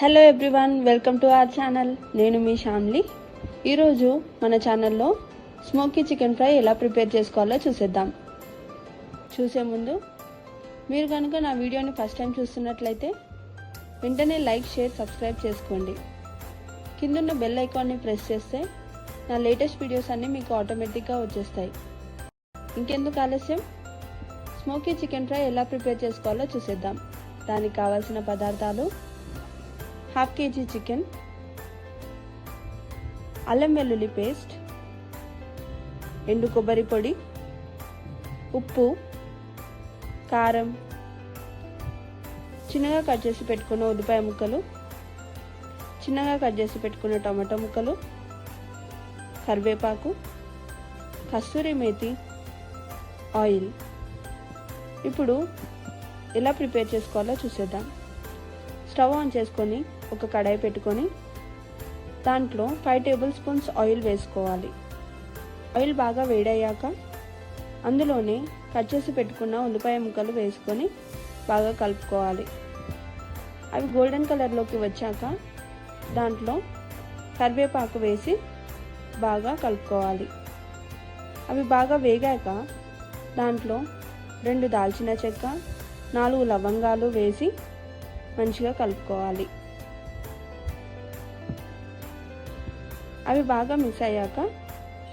Hello everyone, welcome to our channel. నేను మీ శ్యామ్లి. ఈరోజు మన ఛానల్లో స్మోకీ చికెన్ ఫ్రై ఎలా ప్రిపేర్ చేసుకోవాలో చూసేద్దాం. చూసే ముందు మీరు కనుక నా వీడియోని ఫస్ట్ టైం చూస్తున్నట్లయితే వెంటనే లైక్, షేర్, సబ్స్క్రైబ్ చేసుకోండి. కిందున్న బెల్ ఐకాన్ని ప్రెస్ చేస్తే నా లేటెస్ట్ వీడియోస్ అన్నీ మీకు ఆటోమేటిక్గా వచ్చేస్తాయి. ఇంకెందుకు ఆలస్యం, స్మోకీ చికెన్ ఫ్రై ఎలా ప్రిపేర్ చేసుకోవాలో చూసేద్దాం. దానికి కావాల్సిన పదార్థాలు: హాఫ్ కేజీ చికెన్, అల్లం వెల్లుల్లి పేస్ట్, ఎండు కొబ్బరి పొడి, ఉప్పు, కారం, చిన్నగా కట్ చేసి పెట్టుకున్న ఉల్లిపాయ ముక్కలు, చిన్నగా కట్ చేసి పెట్టుకున్న టమాటో ముక్కలు, కరివేపాకు, కస్తూరి మేతి, ఆయిల్. ఇప్పుడు ఎలా ప్రిపేర్ చేసుకోవాలో చూసేద్దాం. స్టవ్ ఆన్ చేసుకొని ఒక కడాయి పెట్టుకొని దాంట్లో 5 టేబుల్ స్పూన్స్ ఆయిల్ వేసుకోవాలి. ఆయిల్ బాగా వేడయ్యాక అందులోనే కట్ చేసి పెట్టుకున్న ఉల్లిపాయ ముక్కలు వేసుకొని బాగా కలుపుకోవాలి. అవి గోల్డెన్ కలర్లోకి వచ్చాక దాంట్లో కరివేపాకు వేసి బాగా కలుపుకోవాలి. అవి బాగా వేగాక దాంట్లో 2 దాల్చిన చెక్క, 4 లవంగాలు వేసి మంచిగా కలుపుకోవాలి. అవి బాగా మిక్స్ అయ్యాక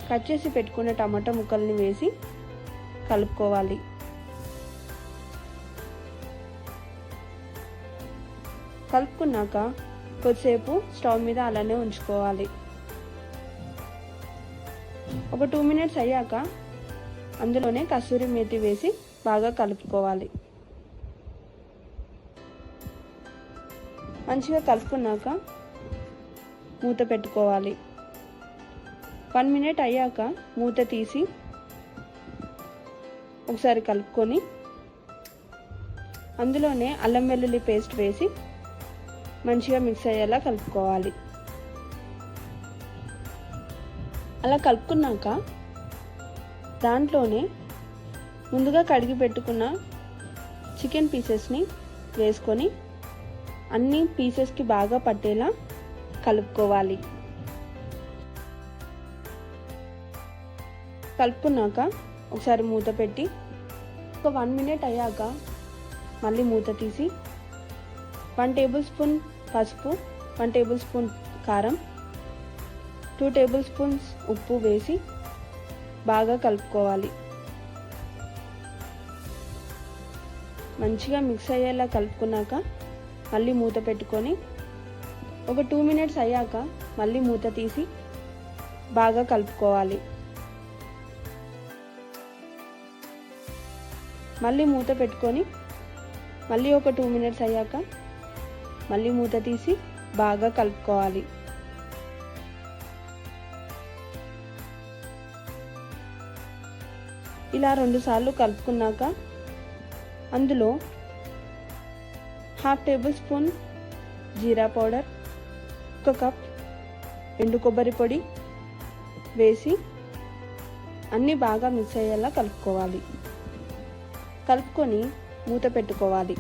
కట్ చేసి పెట్టుకున్న టమాటో ముక్కల్ని వేసి కలుపుకోవాలి. కలుపుకున్నాక కొద్దిసేపు స్టవ్ మీద అలానే ఉంచుకోవాలి. ఒక 2 మినిట్స్ అయ్యాక అందులోనే కస్తూరి మేతి వేసి బాగా కలుపుకోవాలి. మంచిగా కలుపుకున్నాక మూత పెట్టుకోవాలి. 1 మినిట్ అయ్యాక మూత తీసి ఒకసారి కలుపుకొని అందులోనే అల్లం వెల్లుల్లి పేస్ట్ వేసి మంచిగా మిక్స్ అయ్యేలా కలుపుకోవాలి. అలా కలుపుకున్నాక దాంట్లోనే ముందుగా కడిగి పెట్టుకున్న చికెన్ పీసెస్ని వేసుకొని అన్ని పీసెస్కి బాగా పట్టేలా కలుపుకోవాలి. కలుపుకున్నాక ఒకసారి మూత పెట్టి ఒక 1 మినిట్ అయ్యాక మళ్ళీ మూత తీసి 1 టేబుల్ స్పూన్ పసుపు, 1 టేబుల్ స్పూన్ కారం, 2 టేబుల్ స్పూన్స్ ఉప్పు వేసి బాగా కలుపుకోవాలి. మంచిగా మిక్స్ అయ్యేలా కలుపుకున్నాక మళ్ళీ మూత పెట్టుకొని ఒక 2 మినిట్స్ అయ్యాక మళ్ళీ మూత తీసి బాగా కలుపుకోవాలి. మళ్ళీ మూత పెట్టుకొని మళ్ళీ ఒక 2 మినిట్స్ అయ్యాక మళ్ళీ మూత తీసి బాగా కలుపుకోవాలి. ఇలా 2 సార్లు కలుపుకున్నాక అందులో హాఫ్ టేబుల్ స్పూన్ జీరా పౌడర్, 1 కప్ ఎండు కొబ్బరి పొడి వేసి అన్నీ బాగా మిక్స్ అయ్యేలా కలుపుకోవాలి. కలుపుకొని మూత పెట్టుకోవాలి.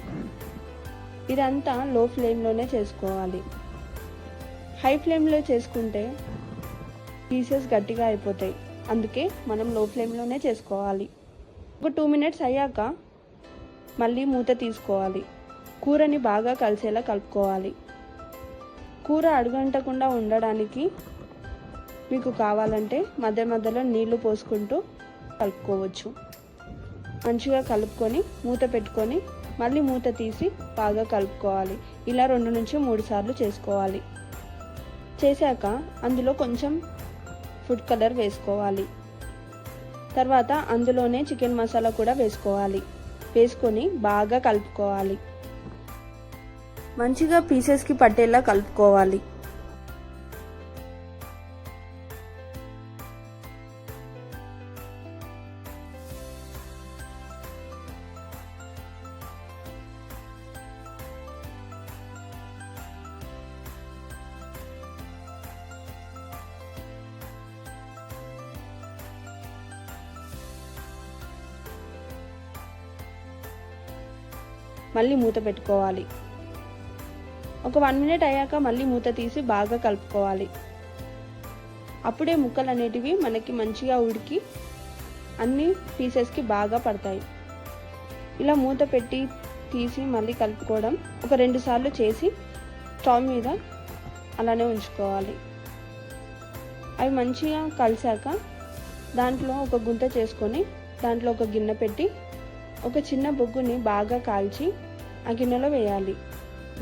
ఇదంతా లో ఫ్లేమ్లోనే చేసుకోవాలి. హై ఫ్లేమ్లో చేసుకుంటే పీసెస్ గట్టిగా అయిపోతాయి. అందుకే మనం లో ఫ్లేమ్లోనే చేసుకోవాలి. ఒక 2 మినిట్స్ అయ్యాక మళ్ళీ మూత తీసుకోవాలి. కూరని బాగా కలిసేలా కలుపుకోవాలి. కూర అడుగంటకుండా ఉండడానికి మీకు కావాలంటే మధ్య మధ్యలో నీళ్లు పోసుకుంటూ కలుపుకోవచ్చు. మంచిగా కలుపుకొని మూత పెట్టుకొని మళ్ళీ మూత తీసి బాగా కలుపుకోవాలి. ఇలా 2 నుంచి 3 సార్లు చేసుకోవాలి. చేశాక అందులో కొంచెం ఫుడ్ కలర్ వేసుకోవాలి. తర్వాత అందులోనే చికెన్ మసాలా కూడా వేసుకోవాలి. వేసుకొని బాగా కలుపుకోవాలి. మంచిగా పీసెస్కి పట్టేలా కలుపుకోవాలి. మళ్ళీ మూత పెట్టుకోవాలి. ఒక 1 మినిట్ అయ్యాక మళ్ళీ మూత తీసి బాగా కలుపుకోవాలి. అప్పుడే ముక్కలు అనేటివి మనకి మంచిగా ఉడికి అన్ని పీసెస్కి బాగా పడతాయి. ఇలా మూత పెట్టి తీసి మళ్ళీ కలుపుకోవడం ఒక 2 సార్లు చేసి స్టవ్ మీద అలానే ఉంచుకోవాలి. అవి మంచిగా కలిసాక దాంట్లో ఒక గుంత చేసుకొని దాంట్లో ఒక గిన్నె పెట్టి ఒక చిన్న బొగ్గుని బాగా కాల్చి ఆ గిన్నెలో వేయాలి.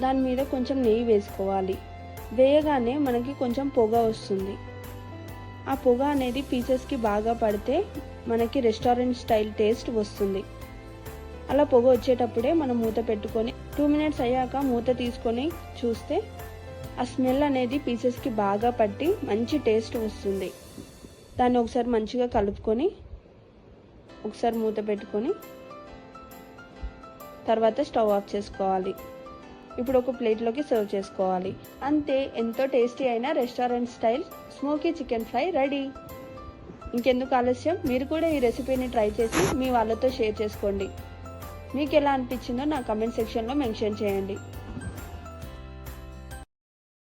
దాని మీద కొంచెం నెయ్యి వేసుకోవాలి. వేయగానే మనకి కొంచెం పొగ వస్తుంది. ఆ పొగ అనేది పీసెస్కి బాగా పడితే మనకి రెస్టారెంట్ స్టైల్ టేస్ట్ వస్తుంది. అలా పొగ వచ్చేటప్పుడే మనం మూత పెట్టుకొని 2 మినిట్స్ అయ్యాక మూత తీసుకొని చూస్తే ఆ స్మెల్ అనేది పీసెస్కి బాగా పట్టి మంచి టేస్ట్ వస్తుంది. దాన్ని ఒకసారి మంచిగా కలుపుకొని ఒకసారి మూత పెట్టుకొని తర్వాత స్టవ్ ఆఫ్ చేసుకోవాలి. ఇప్పుడు ఒక ప్లేట్లోకి సర్వ్ చేసుకోవాలి. అంతే, ఎంతో టేస్టీ అయిన restaurant style smoky chicken fry ready. ఇంకెందుకు ఆలస్యం, మీరు కూడా ఈ రెసిపీని ట్రై చేసి మీ వాళ్ళతో షేర్ చేసుకోండి. మీకు ఎలా అనిపించిందో నా కమెంట్ సెక్షన్లో మెన్షన్ చేయండి.